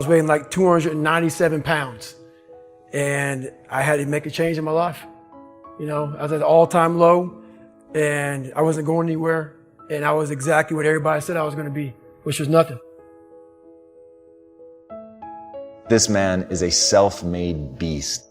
was weighing like 297 pounds and I had to make a change in my life. You know, I was at an all-time low and I wasn't going anywhere and I was exactly what everybody said I was going to be, which was nothing. This man is a self-made beast.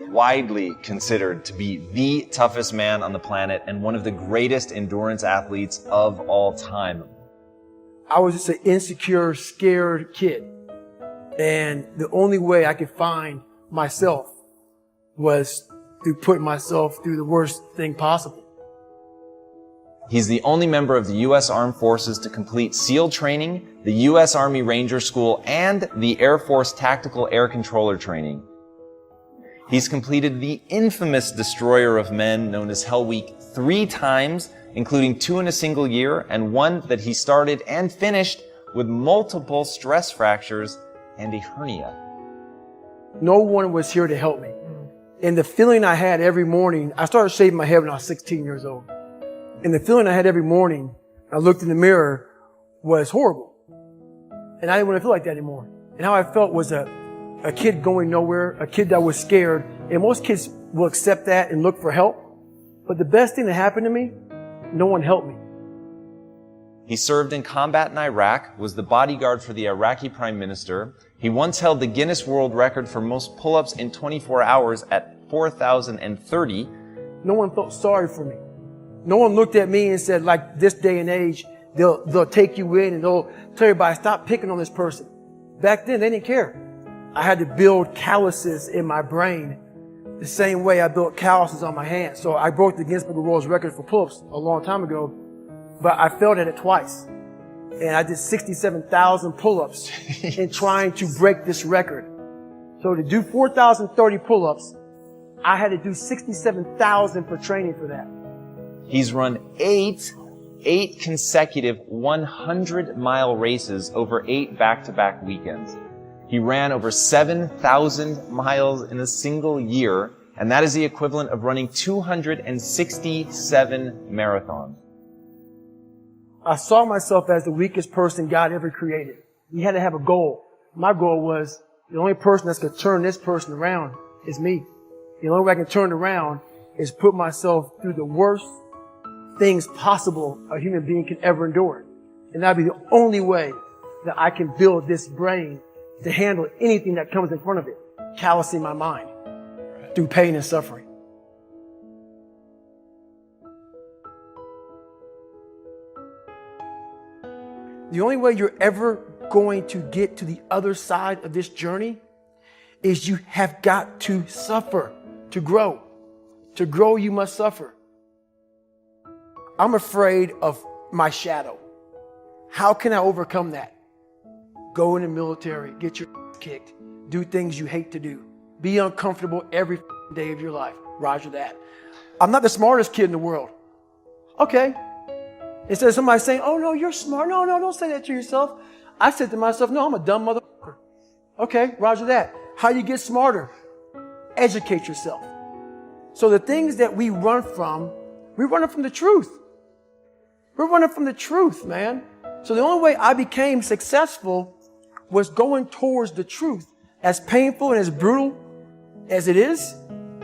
Widely considered to be the toughest man on the planet and one of the greatest endurance athletes of all time. I was just an insecure, scared kid. And the only way I could find myself was through putting myself through the worst thing possible. He's the only member of the U.S. Armed Forces to complete SEAL training, the U.S. Army Ranger School, and the Air Force Tactical Air Controller training. He's completed the infamous Destroyer of Men, known as Hell Week, 3 times, including 2 in a single year, and 1 that he started and finished with multiple stress fractures and a hernia. No one was here to help me. And the feeling I had every morning, I started shaving my head when I was 16 years old. And the feeling I had every morning, I looked in the mirror, was horrible. And I didn't want to feel like that anymore. And how I felt was a kid going nowhere, a kid that was scared. And most kids will accept that and look for help. But the best thing that happened to me, no one helped me. He served in combat in Iraq, was the bodyguard for the Iraqi Prime Minister. He once held the Guinness World Record for most pull-ups in 24 hours at 4,030. No one felt sorry for me. No one looked at me and said, like this day and age, they'll take you in and they'll tell everybody, stop picking on this person. Back then, they didn't care. I had to build calluses in my brain the same way I built calluses on my hands. So I broke the Guinness Book of World Record for pull-ups a long time ago, but I failed at it twice. And I did 67,000 pull-ups in trying to break this record. So to do 4,030 pull-ups, I had to do 67,000 for training for that. He's run 8 consecutive 100-mile races over 8 back-to-back weekends. He ran over 7,000 miles in a single year, and that is the equivalent of running 267 marathons. I saw myself as the weakest person God ever created. He had to have a goal. My goal was the only person that's going to turn this person around is me. The only way I can turn it around is put myself through the worst things possible a human being can ever endure. And that'd be the only way that I can build this brain to handle anything that comes in front of it, callousing my mind through pain and suffering. The only way you're ever going to get to the other side of this journey is you have got to suffer to grow. To grow, you must suffer. I'm afraid of my shadow. How can I overcome that? Go in the military, get your kicked, do things you hate to do, be uncomfortable every day of your life. Roger that. I'm not the smartest kid in the world. Okay. Instead of somebody saying, oh no, you're smart. No, don't say that to yourself. I said to myself, no, I'm a dumb motherfucker. Okay, roger that. How do you get smarter? Educate yourself. So the things that we run from the truth. We're running from the truth, man. So the only way I became successful was going towards the truth. As painful and as brutal as it is,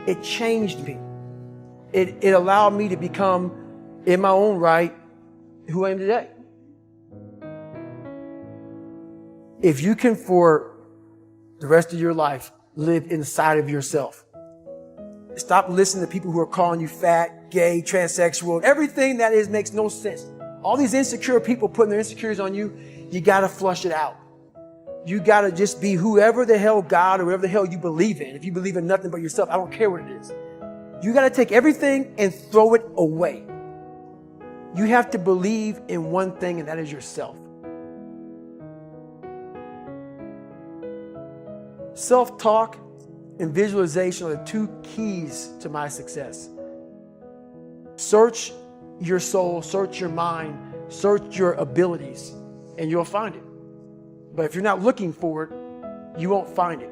it changed me. It allowed me to become, in my own right, who I am today. If you can, for the rest of your life, live inside of yourself, stop listening to people who are calling you fat, gay, transsexual. Everything that is makes no sense. All these insecure people putting their insecurities on you, you got to flush it out. You got to just be whoever the hell God or whatever the hell you believe in. If you believe in nothing but yourself, I don't care what it is. You got to take everything and throw it away. You have to believe in one thing, and that is yourself. Self-talk and visualization are the 2 keys to my success. Search your soul, search your mind, search your abilities, and you'll find it. But if you're not looking for it, you won't find it.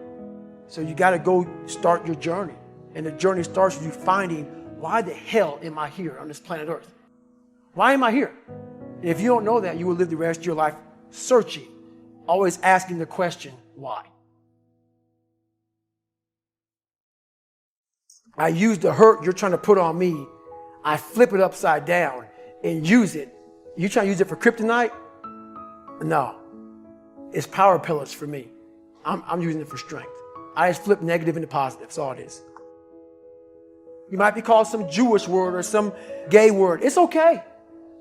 So you got to go start your journey. And the journey starts with you finding, why the hell am I here on this planet Earth? Why am I here? And if you don't know that, you will live the rest of your life searching Always asking the question, why? I use the hurt you're trying to put on me. I flip it upside down and use it. You trying to use it for kryptonite? No. It's power pillars for me. I'm using it for strength. I just flip negative into positive. That's all it is. You might be called some Jewish word or some gay word. It's okay.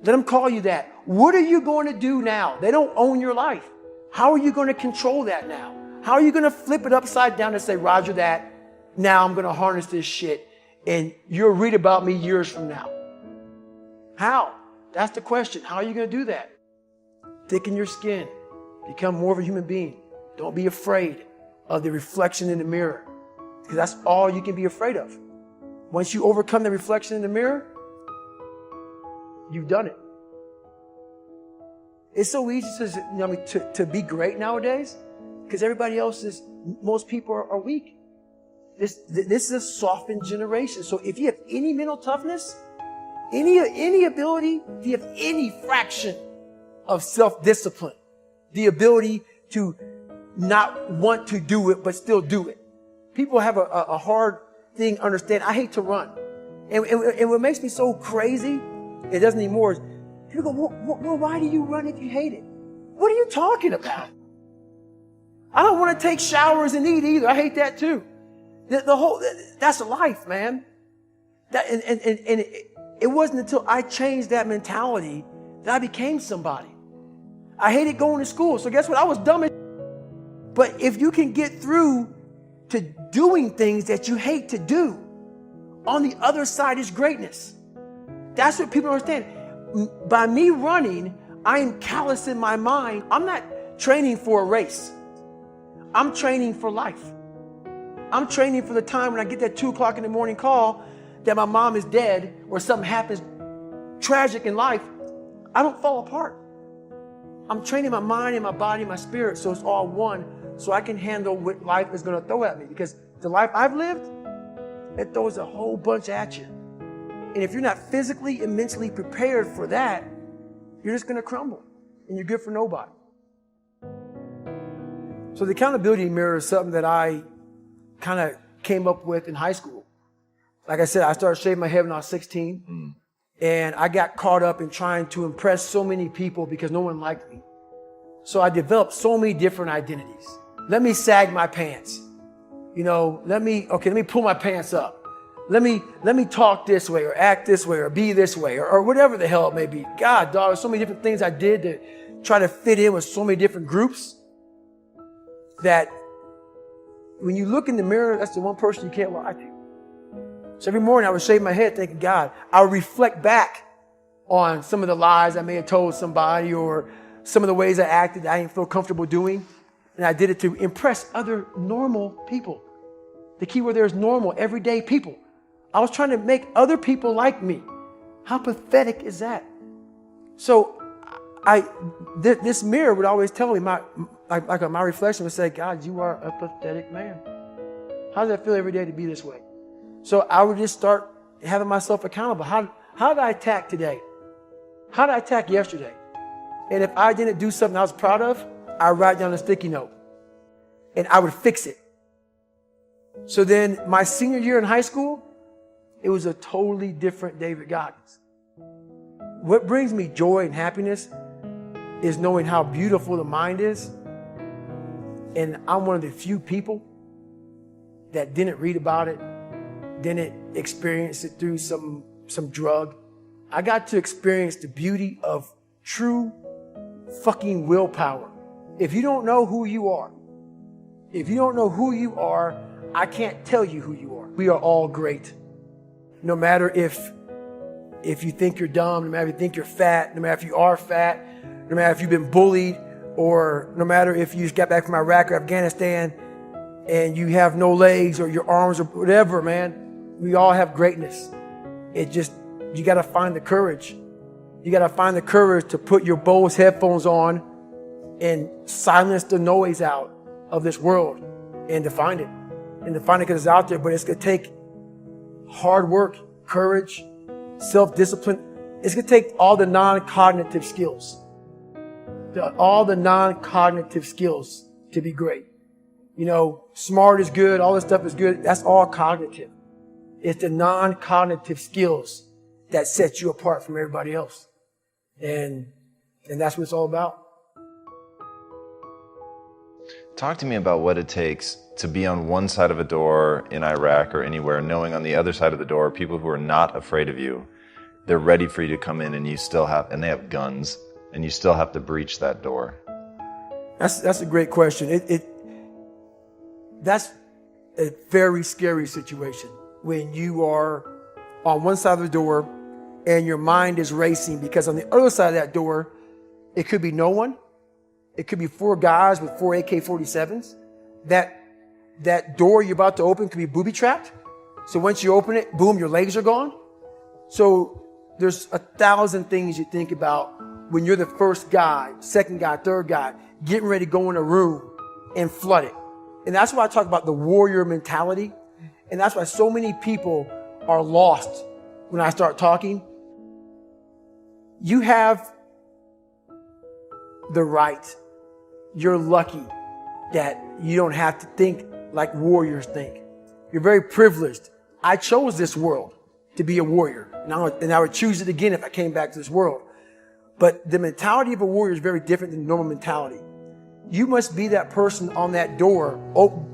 Let them call you that. What are you going to do now? They don't own your life. How are you going to control that now? How are you going to flip it upside down and say, Roger that, now I'm going to harness this shit and you'll read about me years from now? How? That's the question. How are you going to do that? Thicken your skin. Become more of a human being. Don't be afraid of the reflection in the mirror, because that's all you can be afraid of. Once you overcome the reflection in the mirror, you've done it. It's so easy to be great nowadays because everybody else is, most people are weak. This is a softened generation. So if you have any mental toughness, any ability, if you have any fraction of self-discipline, the ability to not want to do it but still do it. People have a hard thing understand. I hate to run. And what makes me so crazy, it doesn't anymore, is people go, well, why do you run if you hate it? What are you talking about? I don't want to take showers and eat either. I hate that too. That's life, man. It wasn't until I changed that mentality that I became somebody. I hated going to school. So guess what? I was dumb as. But if you can get through to doing things that you hate to do, on the other side is greatness. That's what people understand. By me running, I am callous in my mind. I'm not training for a race. I'm training for life. I'm training for the time when I get that 2 o'clock in the morning call that my mom is dead or something happens tragic in life. I don't fall apart. I'm training my mind and my body and my spirit so it's all one, so I can handle what life is going to throw at me. Because the life I've lived, it throws a whole bunch at you. And if you're not physically and mentally prepared for that, you're just going to crumble and you're good for nobody. So the accountability mirror is something that I kind of came up with in high school. Like I said, I started shaving my head when I was 16. And I got caught up in trying to impress so many people because no one liked me. So I developed so many different identities. Let me sag my pants. Let me pull my pants up. Let me talk this way or act this way or be this way or whatever the hell it may be. God, dog, there's so many different things I did to try to fit in with so many different groups that when you look in the mirror, that's the one person you can't lie to. So every morning I would shave my head thinking, God, I would reflect back on some of the lies I may have told somebody or some of the ways I acted that I didn't feel comfortable doing. And I did it to impress other normal people. The key word there is normal, everyday people. I was trying to make other people like me. How pathetic is that? So this mirror would always tell me, my reflection would say, God, you are a pathetic man. How does that feel every day to be this way? So I would just start having myself accountable. How did I attack today? How did I attack yesterday? And if I didn't do something I was proud of, I would write down a sticky note and I would fix it. So then my senior year in high school, it was a totally different David Goggins. What brings me joy and happiness is knowing how beautiful the mind is. And I'm one of the few people that didn't read about it, didn't experience it through some drug. I got to experience the beauty of true fucking willpower. If you don't know who you are, I can't tell you who you are. We are all great. No matter if you think you're dumb, no matter if you think you're fat, no matter if you are fat, no matter if you've been bullied, or no matter if you just got back from Iraq or Afghanistan and you have no legs or your arms or whatever, man. We all have greatness. You got to find the courage. You got to find the courage to put your Bose headphones on and silence the noise out of this world and to find it. And to find it because it's out there, but it's going to take hard work, courage, self-discipline. It's going to take all the non-cognitive skills. all the non-cognitive skills to be great. You know, smart is good, all this stuff is good. That's all cognitive. It's the non-cognitive skills that set you apart from everybody else. And that's what it's all about. Talk to me about what it takes to be on one side of a door in Iraq or anywhere, knowing on the other side of the door, people who are not afraid of you, they're ready for you to come in, and they have guns, and you still have to breach that door. That's a great question. That's a very scary situation when you are on one side of the door and your mind is racing, because on the other side of that door, it could be no one. It could be 4 guys with 4 AK-47s. That door you're about to open could be booby-trapped. So once you open it, boom, your legs are gone. So there's 1,000 things you think about when you're the first guy, second guy, third guy, getting ready to go in a room and flood it. And that's why I talk about the warrior mentality. And that's why so many people are lost when I start talking. You have the right. You're lucky that you don't have to think like warriors think. You're very privileged. I chose this world to be a warrior. And I would choose it again if I came back to this world. But the mentality of a warrior is very different than normal mentality. You must be that person on that door,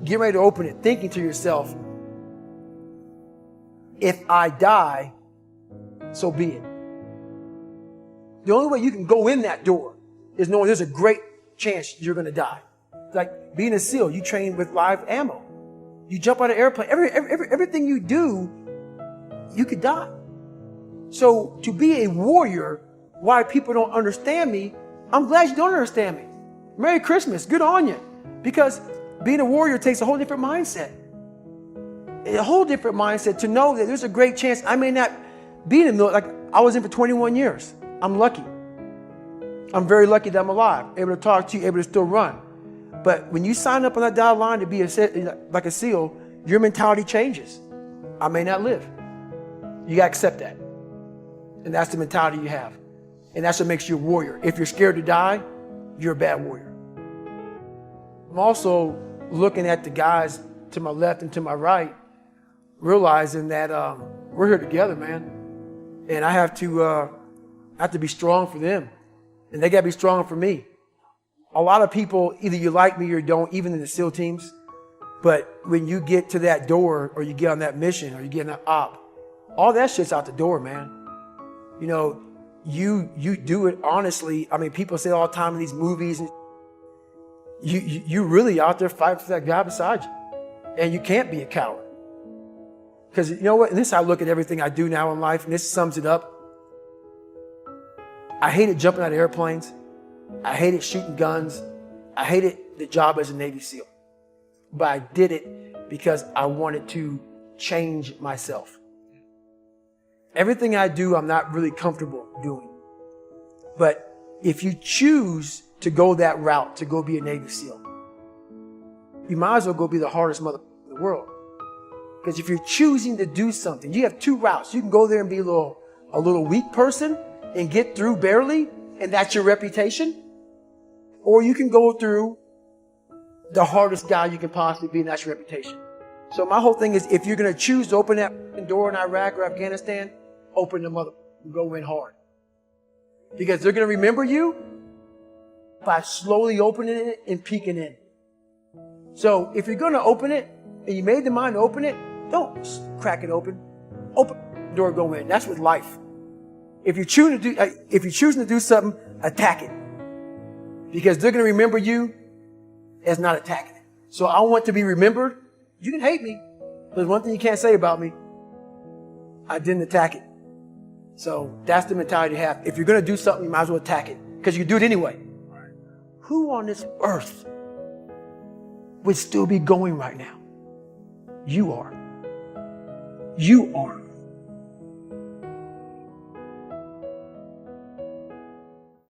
get ready to open it, thinking to yourself, if I die, so be it. The only way you can go in that door is knowing there's a great chance you're going to die. It's like being a SEAL, you train with live ammo. You jump out of an airplane. Everything you do, you could die. So to be a warrior, why people don't understand me, I'm glad you don't understand me. Merry Christmas. Good on you. Because being a warrior takes a whole different mindset. A whole different mindset to know that there's a great chance I may not be in the military. Like I was in for 21 years. I'm lucky. I'm very lucky that I'm alive, able to talk to you, able to still run. But when you sign up on that dotted line to be like a SEAL, your mentality changes. I may not live. You got to accept that. And that's the mentality you have. And that's what makes you a warrior. If you're scared to die, you're a bad warrior. I'm also looking at the guys to my left and to my right, realizing that we're here together, man. And I have to be strong for them. And they got to be strong for me. A lot of people, either you like me or you don't, even in the SEAL teams. But when you get to that door, or you get on that mission, or you get on that op, all that shit's out the door, man. You know, you do it honestly. I mean, people say all the time in these movies, and you really out there fighting for that guy beside you. And you can't be a coward. Because you know what? And this is how I look at everything I do now in life, and this sums it up. I hated jumping out of airplanes. I hated shooting guns. I hated the job as a Navy SEAL. But I did it because I wanted to change myself. Everything I do, I'm not really comfortable doing. But if you choose to go that route, to go be a Navy SEAL, you might as well go be the hardest mother in the world. Because if you're choosing to do something, you have 2 routes. You can go there and be a little weak person and get through barely, and that's your reputation. Or you can go through the hardest guy you can possibly be, and that's your reputation. So my whole thing is, if you're going to choose to open that door in Iraq or Afghanistan, open the mother and go in hard. Because they're going to remember you by slowly opening it and peeking in. So if you're going to open it, and you made the mind to open it, don't crack it open. Open the door, go in. That's with life. If you're choosing to do something, attack it. Because they're going to remember you as not attacking it. So I want to be remembered. You can hate me. But there's one thing you can't say about me. I didn't attack it. So that's the mentality to have. If you're going to do something, you might as well attack it. Because you do it anyway. Who on this earth would still be going right now? You are. You are.